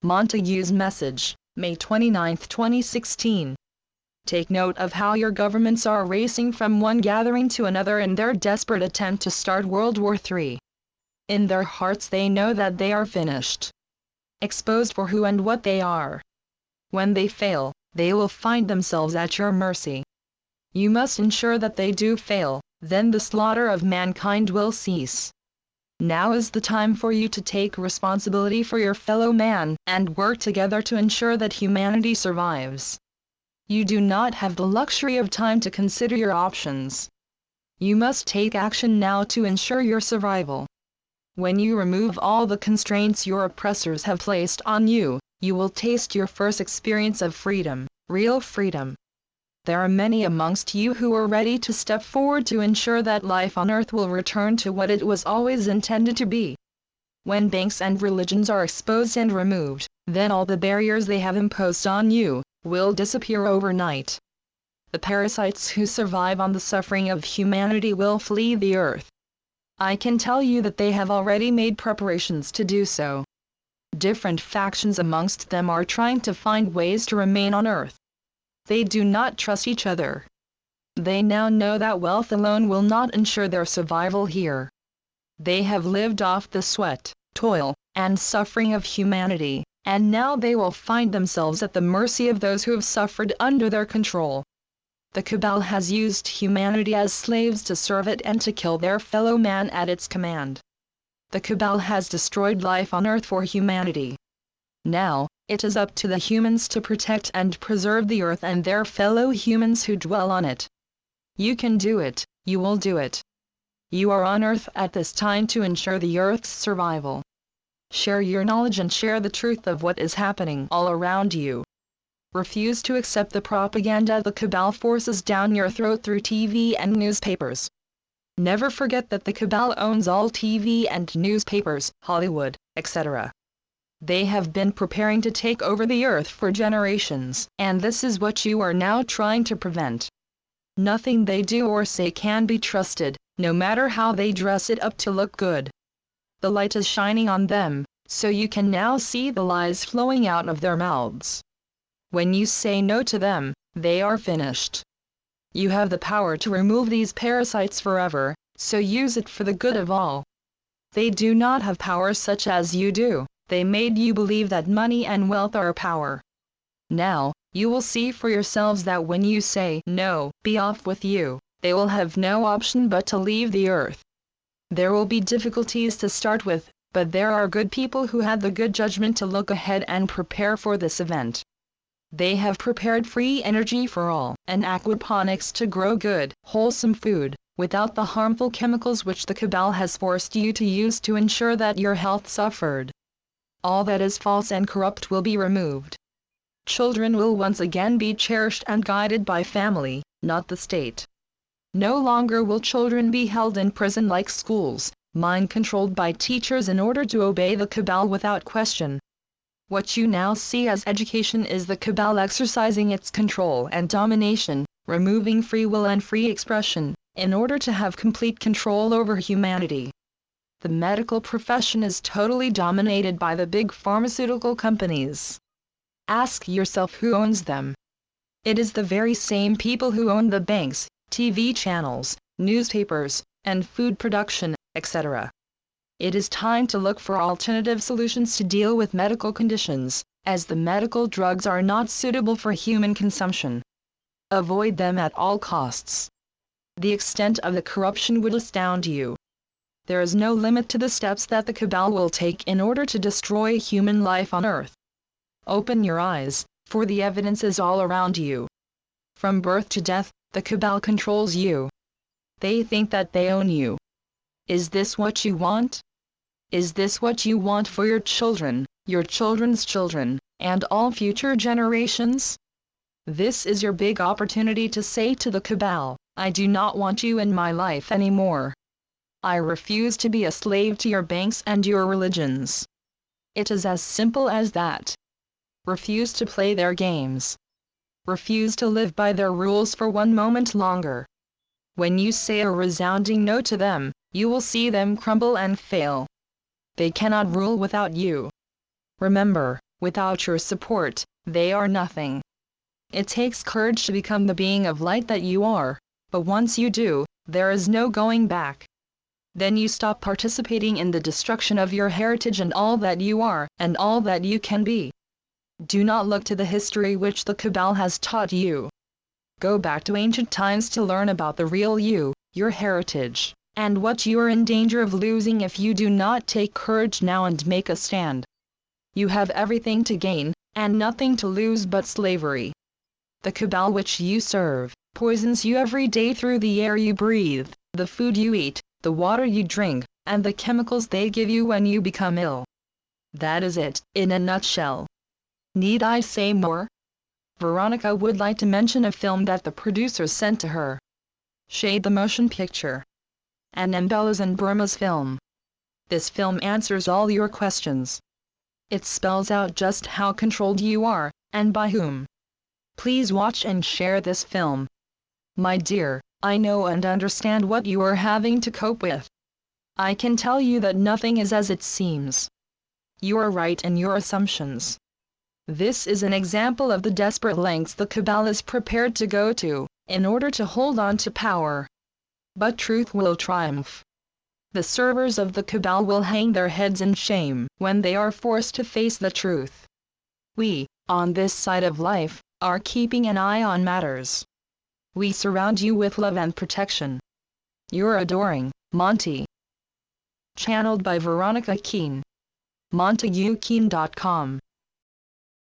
Montague's message, May 29, 2016. Take note of how your governments are racing from one gathering to another in their desperate attempt to start World War III. In their hearts they know that they are finished. Exposed for who and what they are. When they fail, they will find themselves at your mercy. You must ensure that they do fail, then the slaughter of mankind will cease. Now is the time for you to take responsibility for your fellow man and work together to ensure that humanity survives. You do not have the luxury of time to consider your options. You must take action now to ensure your survival. When you remove all the constraints your oppressors have placed on you, you will taste your first experience of freedom, real freedom. There are many amongst you who are ready to step forward to ensure that life on earth will return to what it was always intended to be. When banks and religions are exposed and removed, then all the barriers they have imposed on you will disappear overnight. The parasites who survive on the suffering of humanity will flee the earth. I can tell you that they have already made preparations to do so. Different factions amongst them are trying to find ways to remain on earth. They do not trust each other. They now know that wealth alone will not ensure their survival here. They have lived off the sweat, toil, and suffering of humanity, and now they will find themselves at the mercy of those who have suffered under their control. The cabal has used humanity as slaves to serve it and to kill their fellow man at its command. The cabal has destroyed life on earth for humanity. Now, it is up to the humans to protect and preserve the earth and their fellow humans who dwell on it. You can do it, you will do it. You are on earth at this time to ensure the earth's survival. Share your knowledge and share the truth of what is happening all around you. Refuse to accept the propaganda the cabal forces down your throat through TV and newspapers. Never forget that the cabal owns all TV and newspapers, Hollywood, etc. They have been preparing to take over the earth for generations, and this is what you are now trying to prevent. Nothing they do or say can be trusted, no matter how they dress it up to look good. The light is shining on them, so you can now see the lies flowing out of their mouths. When you say no to them, they are finished. You have the power to remove these parasites forever, so use it for the good of all. They do not have power such as you do. They made you believe that money and wealth are power. Now, you will see for yourselves that when you say, "No, be off with you," they will have no option but to leave the earth. There will be difficulties to start with, but there are good people who had the good judgment to look ahead and prepare for this event. They have prepared free energy for all, and aquaponics to grow good, wholesome food, without the harmful chemicals which the cabal has forced you to use to ensure that your health suffered. All that is false and corrupt will be removed. Children will once again be cherished and guided by family, not the state. No longer will children be held in prison like schools, mind-controlled by teachers in order to obey the cabal without question. What you now see as education is the cabal exercising its control and domination, removing free will and free expression, in order to have complete control over humanity. The medical profession is totally dominated by the big pharmaceutical companies. Ask yourself who owns them. It is the very same people who own the banks, TV channels, newspapers, and food production, etc. It is time to look for alternative solutions to deal with medical conditions, as the medical drugs are not suitable for human consumption. Avoid them at all costs. The extent of the corruption would astound you. There is no limit to the steps that the cabal will take in order to destroy human life on earth. Open your eyes, for the evidence is all around you. From birth to death, the cabal controls you. They think that they own you. Is this what you want? Is this what you want for your children, your children's children, and all future generations? This is your big opportunity to say to the cabal, "I do not want you in my life anymore. I refuse to be a slave to your banks and your religions." It is as simple as that. Refuse to play their games. Refuse to live by their rules for one moment longer. When you say a resounding no to them, you will see them crumble and fail. They cannot rule without you. Remember, Without your support, they are nothing. It takes courage to become the being of light that you are, but once you do, there is no going back. Then you stop participating in the destruction of your heritage and all that you are, and all that you can be. Do not look to the history which the Cabal has taught you. Go back to ancient times to learn about the real you, your heritage, and what you are in danger of losing if you do not take courage now and make a stand. You have everything to gain, and nothing to lose but slavery. The Cabal which you serve, poisons you every day through the air you breathe, the food you eat, the water you drink, and the chemicals they give you when you become ill. That is it, in a nutshell. Need I say more? Veronica would like to mention a film that the producers sent to her. Shade the Motion Picture. An Mbela's and Burma's film. This film answers all your questions. It spells out just how controlled you are, and by whom. Please watch and share this film. My dear, I know and understand what you are having to cope with. I can tell you that nothing is as it seems. You are right in your assumptions. This is an example of the desperate lengths the Cabal is prepared to go to, in order to hold on to power. But truth will triumph. The servers of the Cabal will hang their heads in shame when they are forced to face the truth. We, on this side of life, are keeping an eye on matters. We surround you with love and protection. Your adoring, Monty. Channeled by Veronica Keane. MontagueKeane.com